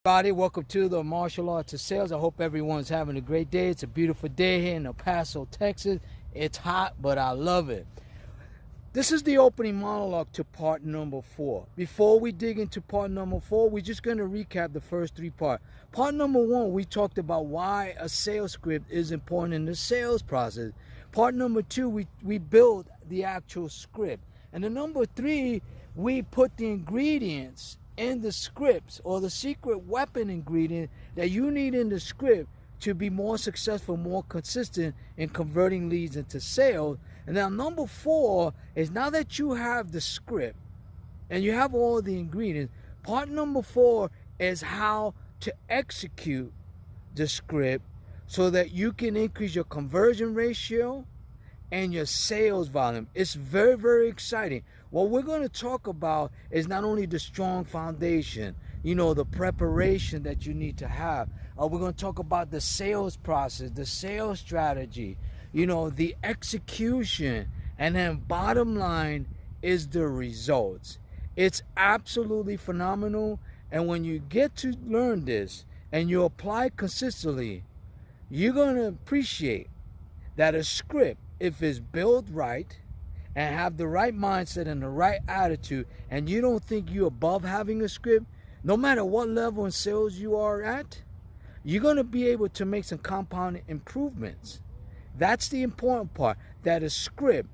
Everybody, welcome to the Martial Arts of Sales. I hope everyone's having a great day. It's a beautiful day here in El Paso, Texas. It's hot, but I love it. This is the opening monologue to part number 4. Before we dig into part number 4, we're just going to recap the first 3 parts. Part number 1, we talked about why a sales script is important in the sales process. Part number 2, we build the actual script. And the number 3, we put the ingredients in the scripts, or the secret weapon ingredient that you need in the script to be more successful, more consistent in converting leads into sales. And now number 4 is, now that you have the script and you have all the ingredients, part number 4 is how to execute the script so that you can increase your conversion ratio and your sales volume. It's very, very exciting. What we're going to talk about is not only the strong foundation, the preparation that you need to have. We're going to talk about the sales process, the sales strategy, the execution, and then bottom line is the results. It's absolutely phenomenal. And when you get to learn this and you apply consistently, you're going to appreciate that a script, if it's built right and have the right mindset and the right attitude, and you don't think you're above having a script, no matter what level in sales you are at, you're going to be able to make some compound improvements. That's the important part, that a script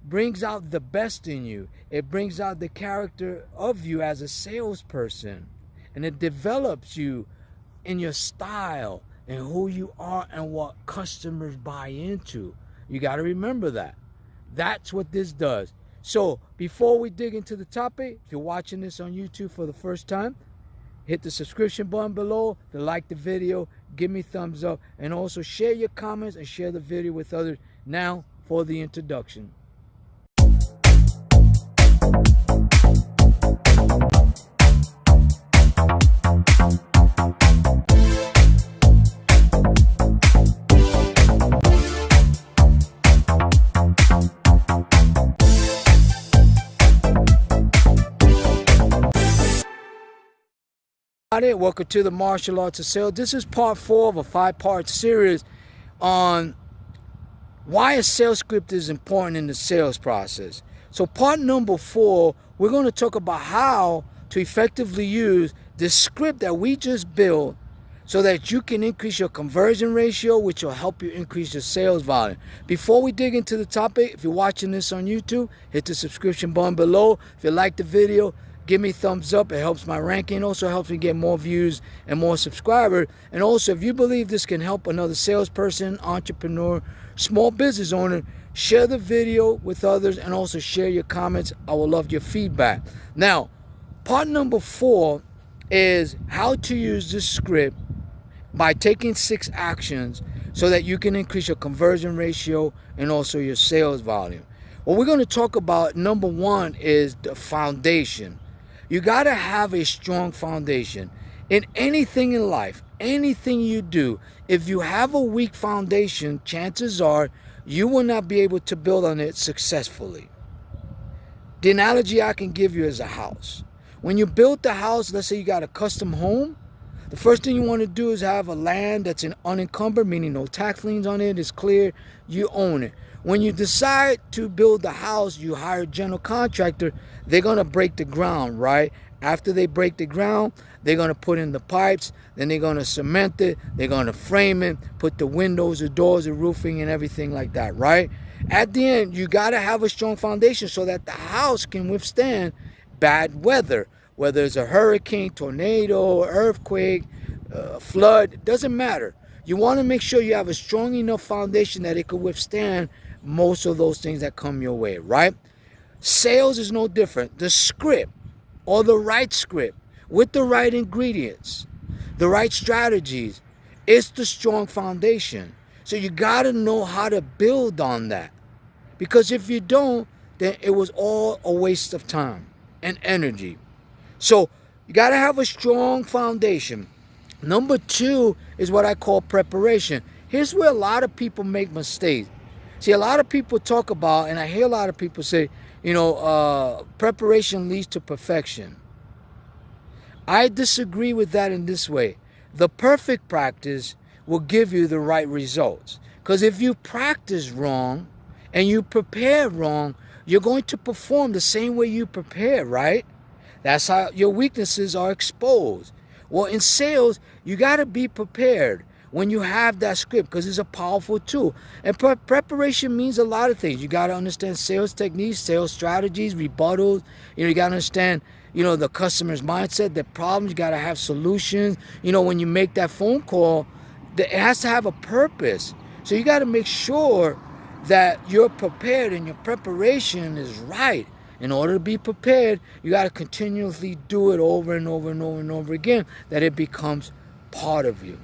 brings out the best in you. It brings out the character of you as a salesperson, and it develops you in your style and who you are and what customers buy into. You got to remember that. That's what this does. So before we dig into the topic, if you're watching this on YouTube for the first time, hit the subscription button below, to like the video, give me thumbs up, and also share your comments and share the video with others. Now for the introduction. Welcome to the Martial Arts of Sales. This is part 4 of a 5-part series on why a sales script is important in the sales process. So part number 4, we're going to talk about how to effectively use the script that we just built so that you can increase your conversion ratio, which will help you increase your sales volume. Before we dig into the topic, if you're watching this on YouTube, hit the subscription button below. If you like the video, give me thumbs up. It helps my ranking. Also helps me get more views and more subscribers. And also, if you believe this can help another salesperson, entrepreneur, small business owner, share the video with others, and also share your comments. I will love your feedback. Now, part number 4 is how to use this script by taking 6 actions so that you can increase your conversion ratio and also your sales volume. What we're going to talk about, number 1, is the foundation. You got to have a strong foundation. In anything in life, anything you do, if you have a weak foundation, chances are you will not be able to build on it successfully. The analogy I can give you is a house. When you build the house, let's say you got a custom home, the first thing you want to do is have a land that's unencumbered, meaning no tax liens on it, it's clear, you own it. When you decide to build the house, you hire a general contractor, they're going to break the ground, right? After they break the ground, they're going to put in the pipes, then they're going to cement it, they're going to frame it, put the windows, the doors, the roofing, and everything like that, right? At the end, you got to have a strong foundation so that the house can withstand bad weather, whether it's a hurricane, tornado, earthquake, flood, it doesn't matter. You want to make sure you have a strong enough foundation that it could withstand most of those things that come your way, right? Sales is no different. The script, or the right script, with the right ingredients, the right strategies, it's the strong foundation. So you got to know how to build on that. Because if you don't, then it was all a waste of time and energy. So you got to have a strong foundation. Number 2 is what I call preparation. Here's where a lot of people make mistakes. See, a lot of people talk about, and I hear a lot of people say, preparation leads to perfection. I disagree with that in this way. The perfect practice will give you the right results. Because if you practice wrong and you prepare wrong, you're going to perform the same way you prepare, right? That's how your weaknesses are exposed. Well, in sales, you got to be prepared when you have that script, because it's a powerful tool. And preparation means a lot of things. You got to understand sales techniques, sales strategies, rebuttals. You got to understand, the customer's mindset, their problems. You got to have solutions. When you make that phone call, it has to have a purpose. So you got to make sure that you're prepared and your preparation is right. In order to be prepared, you got to continuously do it over and over and over and over again, that it becomes part of you.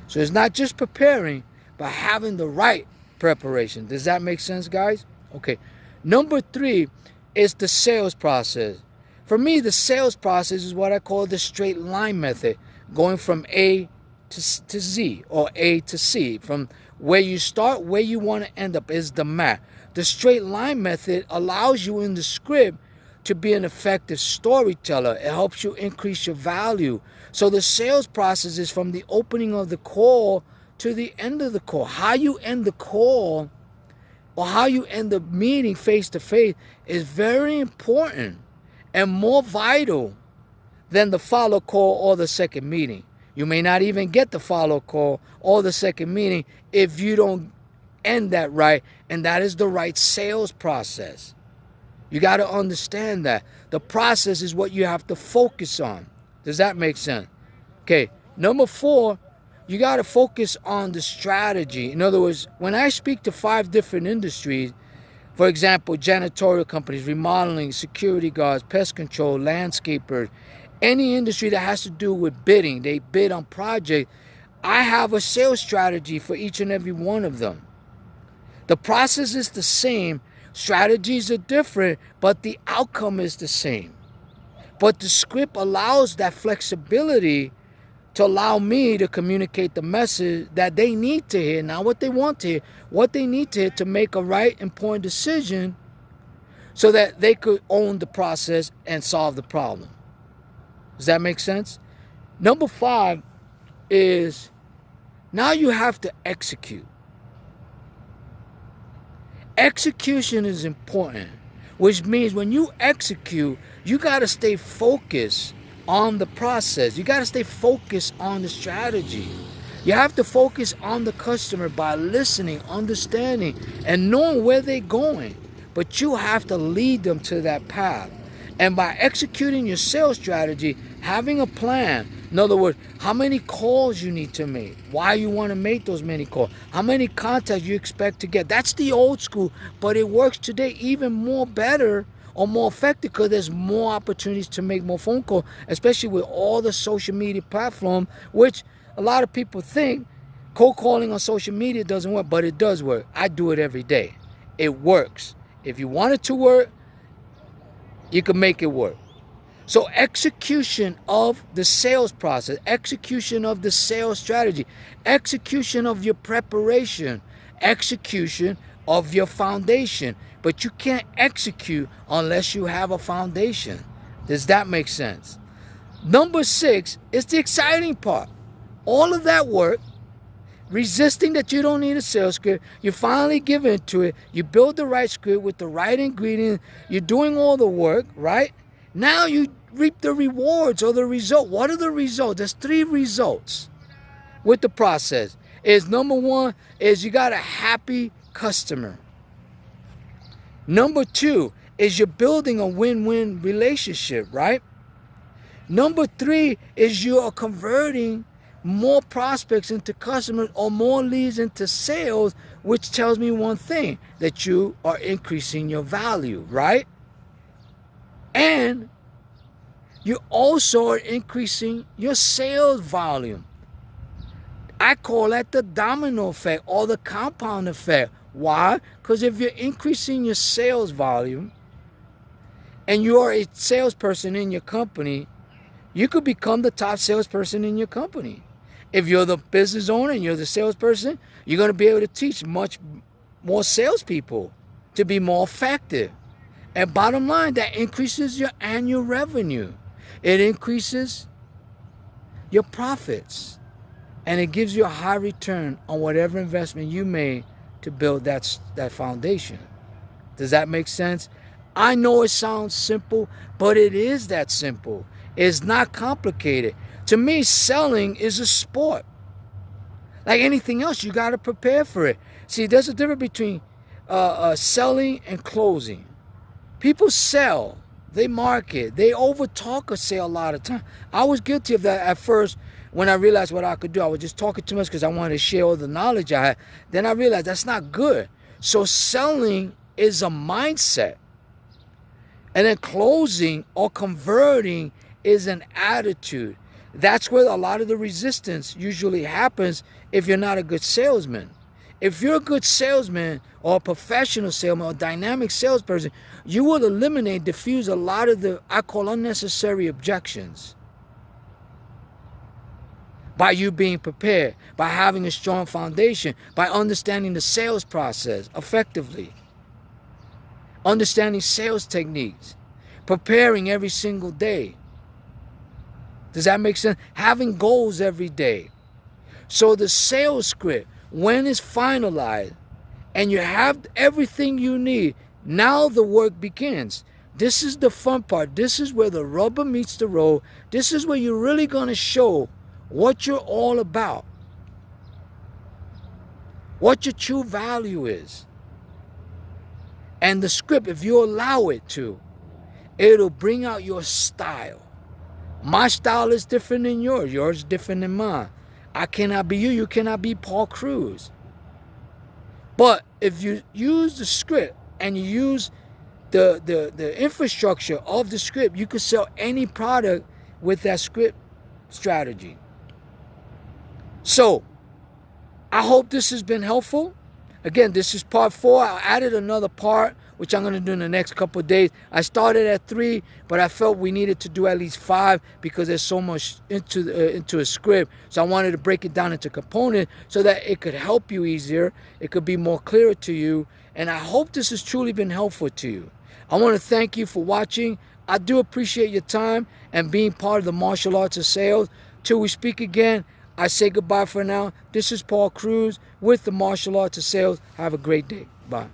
So it's not just preparing, but having the right preparation. Does that make sense, guys? Okay. Number 3 is the sales process. For me, the sales process is what I call the straight line method, going from A to Z, or A to C. From where you start, where you want to end up is the map. The straight line method allows you in the script to be an effective storyteller. It helps you increase your value. So the sales process is from the opening of the call to the end of the call. How you end the call or how you end the meeting face to face is very important and more vital than the follow call or the second meeting. You may not even get the follow call or the second meeting if you don't end that right, and that is the right sales process. You got to understand that. The process is what you have to focus on. Does that make sense? Okay, number 4, you got to focus on the strategy. In other words, when I speak to 5 different industries, for example, janitorial companies, remodeling, security guards, pest control, landscapers, any industry that has to do with bidding, they bid on projects, I have a sales strategy for each and every one of them. The process is the same, strategies are different, but the outcome is the same. But the script allows that flexibility to allow me to communicate the message that they need to hear, not what they want to hear, what they need to hear to make a right, important decision so that they could own the process and solve the problem. Does that make sense? Number 5 is now you have to execute. Execution is important, which means when you execute, you got to stay focused on the process. You got to stay focused on the strategy. You have to focus on the customer by listening, understanding, and knowing where they're going. But you have to lead them to that path. And by executing your sales strategy, having a plan, in other words, how many calls you need to make, why you want to make those many calls, how many contacts you expect to get. That's the old school, but it works today even more better or more effective because there's more opportunities to make more phone calls, especially with all the social media platform, which a lot of people think cold calling on social media doesn't work, but it does work. I do it every day. It works. If you want it to work, you can make it work. So execution of the sales process, execution of the sales strategy, execution of your preparation, execution of your foundation. But you can't execute unless you have a foundation. Does that make sense? Number 6 is the exciting part. All of that work, resisting that you don't need a sales script, you finally give into it, you build the right script with the right ingredients, you're doing all the work, right? Now you reap the rewards or the result. What are the results? There's 3 results with the process. Number 1 is you got a happy customer. Number 2 is you're building a win-win relationship, right? Number 3 is you are converting more prospects into customers or more leads into sales, which tells me one thing, that you are increasing your value, right? And you also are increasing your sales volume. I call that the domino effect or the compound effect. Why? Because if you're increasing your sales volume and you are a salesperson in your company, you could become the top salesperson in your company. If you're the business owner and you're the salesperson, you're going to be able to teach much more salespeople to be more effective. And bottom line, that increases your annual revenue. It increases your profits, and it gives you a high return on whatever investment you made to build that foundation. Does that make sense? I know it sounds simple, but it is that simple. It's not complicated. To me, selling is a sport. Like anything else, you got to prepare for it. See, there's a difference between selling and closing. People sell, they market, they overtalk a sale a lot of time. I was guilty of that at first. When I realized what I could do, I was just talking too much because I wanted to share all the knowledge I had. Then I realized that's not good. So selling is a mindset. And then closing or converting is an attitude. That's where a lot of the resistance usually happens if you're not a good salesman. If you're a good salesman or a professional salesman or a dynamic salesperson, you will eliminate, diffuse a lot of the, I call, unnecessary objections. By you being prepared, by having a strong foundation, by understanding the sales process effectively, understanding sales techniques, preparing every single day. Does that make sense? Having goals every day. So the sales script, when it's finalized and you have everything you need, now the work begins. This is the fun part. This is where the rubber meets the road. This is where you're really going to show what you're all about, what your true value is. And the script, if you allow it to, it'll bring out your style. My style is different than yours. Yours is different than mine. I cannot be you. You cannot be Paul Cruz. But if you use the script and you use the infrastructure of the script, you can sell any product with that script strategy. So, I hope this has been helpful. Again, this is part 4. I added another part, which I'm going to do in the next couple of days. I started at 3, but I felt we needed to do at least 5 because there's so much into a script. So I wanted to break it down into components so that it could help you easier. It could be more clear to you. And I hope this has truly been helpful to you. I want to thank you for watching. I do appreciate your time and being part of the martial arts of sales. Till we speak again, I say goodbye for now. This is Paul Cruz with the Martial Arts of Sales. Have a great day. Bye.